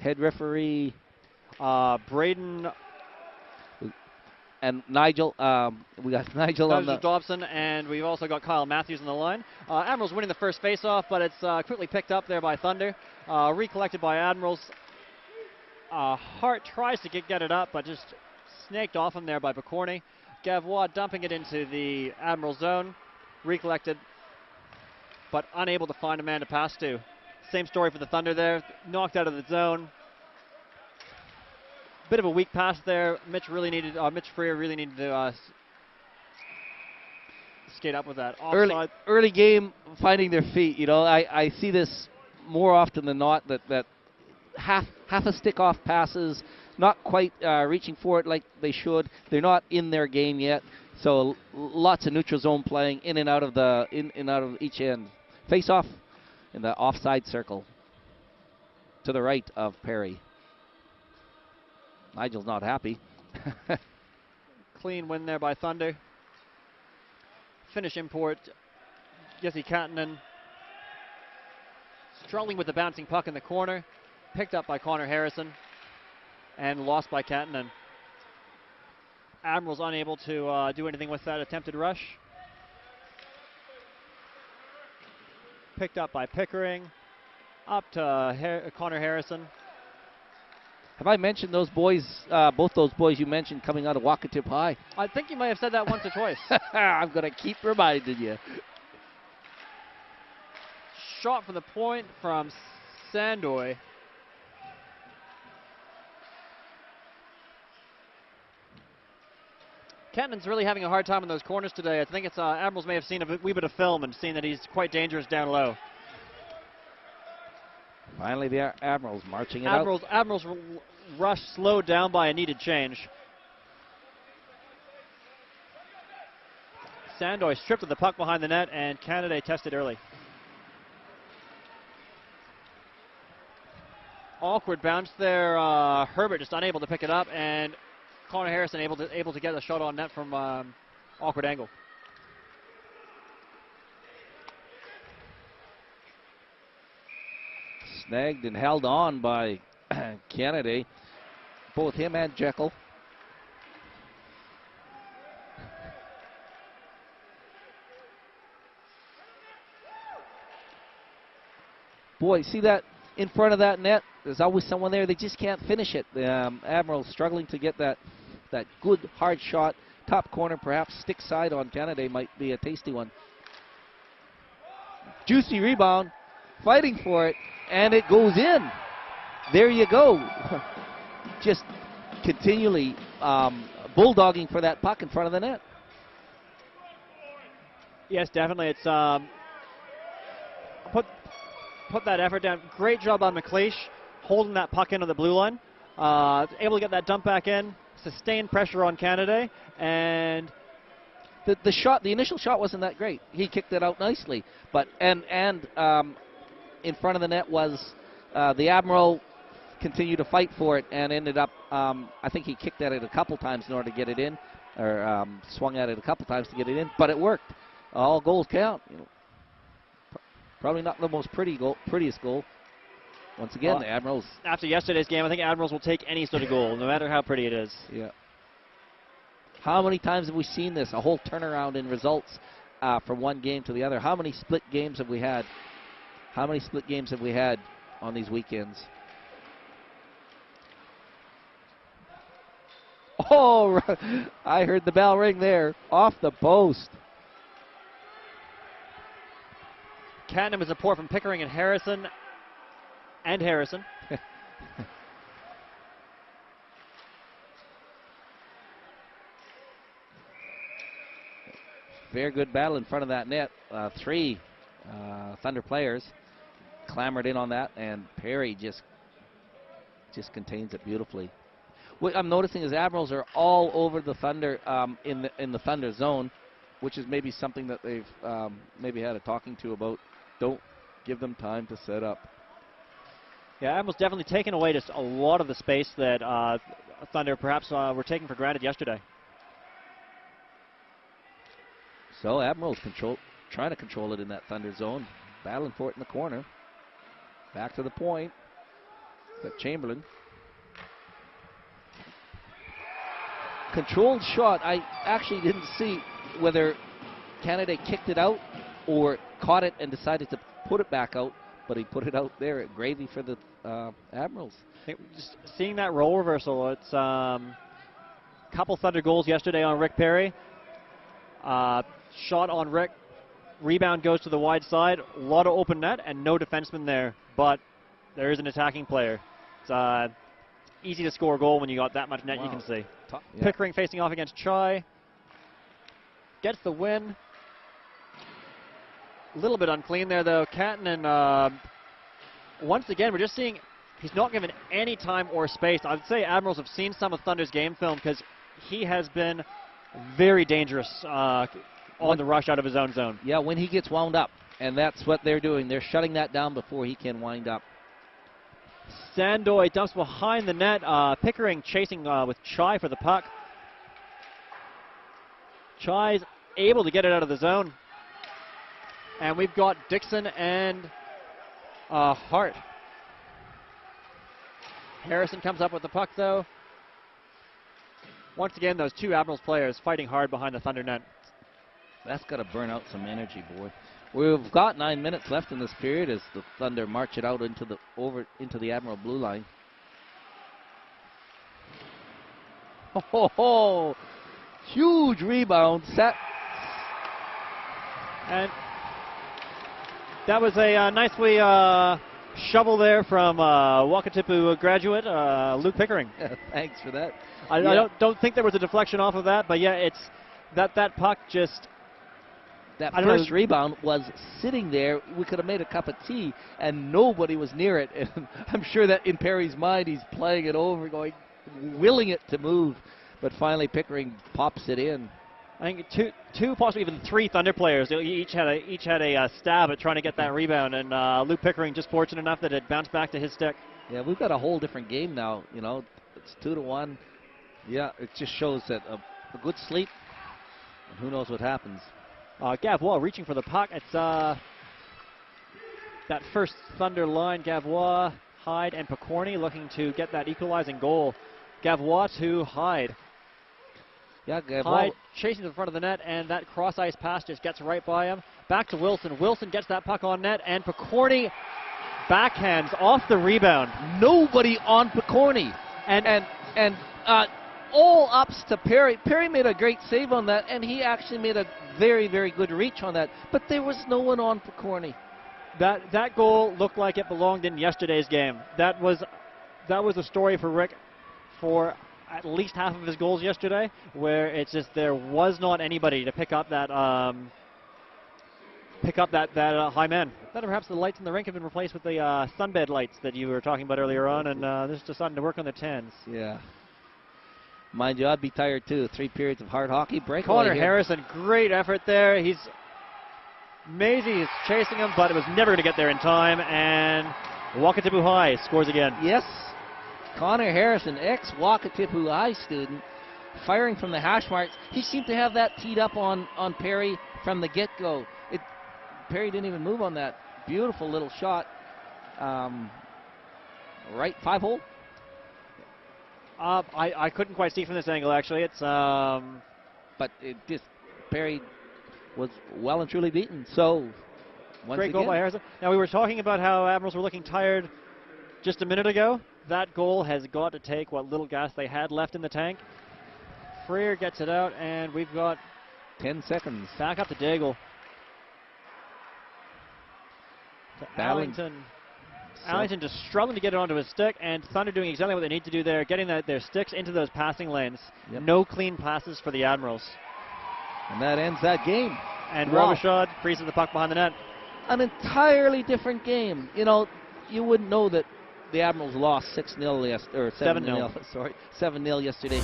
Head referee Braden and Nigel. We got Nigel on the. Dobson, and we've also got Kyle Matthews on the line. Admirals winning the first face-off, but it's quickly picked up there by Thunder. Recollected by Admirals. Hart tries to get it up, but just snaked off him there by Picorni. Gavois dumping it into the Admiral zone. Recollected, but unable to find a man to pass to. Same story for the Thunder there. Knocked out of the zone. Bit of a weak pass there. Mitch Freer really needed to skate up with that. Offside. Early game, finding their feet. You know, I see this more often than not, that half a stick off passes, not quite reaching for it like they should. They're not in their game yet. So lots of neutral zone playing in and out of each end. Face off in the offside circle to the right of Perry. Nigel's not happy. Clean win there by Thunder. Finish import, Jesse Katanen. Struggling with the bouncing puck in the corner. Picked up by Connor Harrison. And lost by Katanen. Admirals unable to do anything with that attempted rush. Picked up by Pickering. Up to Connor Harrison. Have I mentioned those boys, both those boys you mentioned coming out of Wakatip High? I think you might have said that once or twice. I'm going to keep reminding you. Shot from the point from Sandoy. Kenton's really having a hard time in those corners today. I think it's Admirals may have seen a wee bit of film and seen that he's quite dangerous down low. Finally, the Admirals marching it out. Admirals rush slowed down by a needed change. Sandoy stripped of the puck behind the net, and Canada tested early. Awkward bounce there. Herbert just unable to pick it up, and Connor Harrison able to get a shot on net from awkward angle. Snagged and held on by Kennedy, both him and Jekyll. Boy, see that in front of that net? There's always someone there. They just can't finish it. The Admiral struggling to get that good hard shot. Top corner, perhaps stick side on Kennedy might be a tasty one. Juicy rebound, fighting for it. And it goes in. There you go. Just continually bulldogging for that puck in front of the net. Yes, definitely. It's put that effort down. Great job on McLeish holding that puck into the blue line. Able to get that dump back in. Sustained pressure on Canada, and the initial shot wasn't that great. He kicked it out nicely, but in front of the net was the Admiral continued to fight for it and ended up, I think he kicked at it a couple times in order to get it in, or swung at it a couple times to get it in, but it worked. All goals count. You know, probably not the most prettiest goal. Once again, the Admirals. After yesterday's game, I think Admirals will take any sort of goal, no matter how pretty it is. Yeah. How many times have we seen this? A whole turnaround in results from one game to the other. How many split games have we had? How many split games have we had on these weekends? Oh, I heard the bell ring there. Off the post. Cannon was a pour from Pickering and Harrison. Very good battle in front of that net. Three Thunder players clamored in on that, and Perry just contains it beautifully. What I'm noticing is Admirals are all over the Thunder in the Thunder zone, which is maybe something that they've maybe had a talking to about. Don't give them time to set up. Yeah, Admirals definitely taken away just a lot of the space that Thunder perhaps were taking for granted yesterday. So Admirals trying to control it in that Thunder zone, battling for it in the corner. Back to the point. Got Chamberlain. Controlled shot. I actually didn't see whether Canada kicked it out or caught it and decided to put it back out, but he put it out there. Gravy for the Admirals. Just seeing that role reversal, it's couple Thunder goals yesterday on Rick Perry. Shot on Rick, rebound goes to the wide side, a lot of open net and no defenseman there, but there is an attacking player. It's easy to score a goal when you got that much net. Wow. You can see. Yeah. Pickering facing off against Chai. Gets the win. A little bit unclean there though. Kattanen, once again, we're just seeing he's not given any time or space. I would say Admirals have seen some of Thunder's game film because he has been very dangerous on the rush out of his own zone. Yeah, when he gets wound up, and that's what they're doing. They're shutting that down before he can wind up. Sandoy dumps behind the net. Pickering chasing with Chai for the puck. Chai's able to get it out of the zone. And we've got Dixon and Hart. Harrison comes up with the puck, though. Once again, those two Admirals players fighting hard behind the Thunder net. That's got to burn out some energy, boy. We've got 9 minutes left in this period as the Thunder march it out into the Admiral blue line. Oh, huge rebound set. And that was a nicely shovel there from Wakatipu graduate Luke Pickering. Yeah, thanks for that. I don't think there was a deflection off of that, but yeah, it's that puck just. That first rebound was sitting there. We could have made a cup of tea, and nobody was near it. And I'm sure that in Perry's mind, he's playing it over, willing it to move. But finally, Pickering pops it in. I think two, possibly even three Thunder players each had a stab at trying to get that rebound, and Luke Pickering just fortunate enough that it bounced back to his stick. Yeah, we've got a whole different game now. You know, it's 2-1. Yeah, it just shows that a good sleep, and who knows what happens. Gavois reaching for the puck. It's that first Thunder line. Gavois, Hyde, and Picorni looking to get that equalizing goal. Gavois to Hyde. Yeah, Gavois. Hyde chasing to the front of the net, and that cross ice pass just gets right by him. Back to Wilson. Wilson gets that puck on net, and Picorni backhands off the rebound. Nobody on Picorni, and all ups to Perry. Perry made a great save on that, and he actually made a very, very good reach on that. But there was no one on Picorni. That goal looked like it belonged in yesterday's game. That was a story for Rick for at least half of his goals yesterday, where it's just there was not anybody to pick up that high man. Then perhaps the lights in the rink have been replaced with the sunbed lights that you were talking about earlier on, and they're just deciding to work on the 10s. Yeah. Mind you, I'd be tired too. 3 periods of hard hockey. Connor Harrison, great effort there. Maisie is chasing him, but it was never going to get there in time, and Wakatipu High scores again. Yes, Connor Harrison, ex-Wakatipu High student, firing from the hash marks. He seemed to have that teed up on Perry from the get-go. Perry didn't even move on that. Beautiful little shot. Right 5-hole. I couldn't quite see from this angle, actually. It's but Perry was well and truly beaten. So great goal by Harrison. Now we were talking about how Admirals were looking tired just a minute ago. That goal has got to take what little gas they had left in the tank. Freer gets it out, and we've got 10 seconds. Back up to Daigle. To Allington. Allington just struggling to get it onto his stick, and Thunder doing exactly what they need to do there, getting their sticks into those passing lanes. Yep. No clean passes for the Admirals. And that ends that game. And Robichaud freezes the puck behind the net. An entirely different game. You know, you wouldn't know that the Admirals lost 6-0 or 7-0. Sorry, 7-0 yesterday.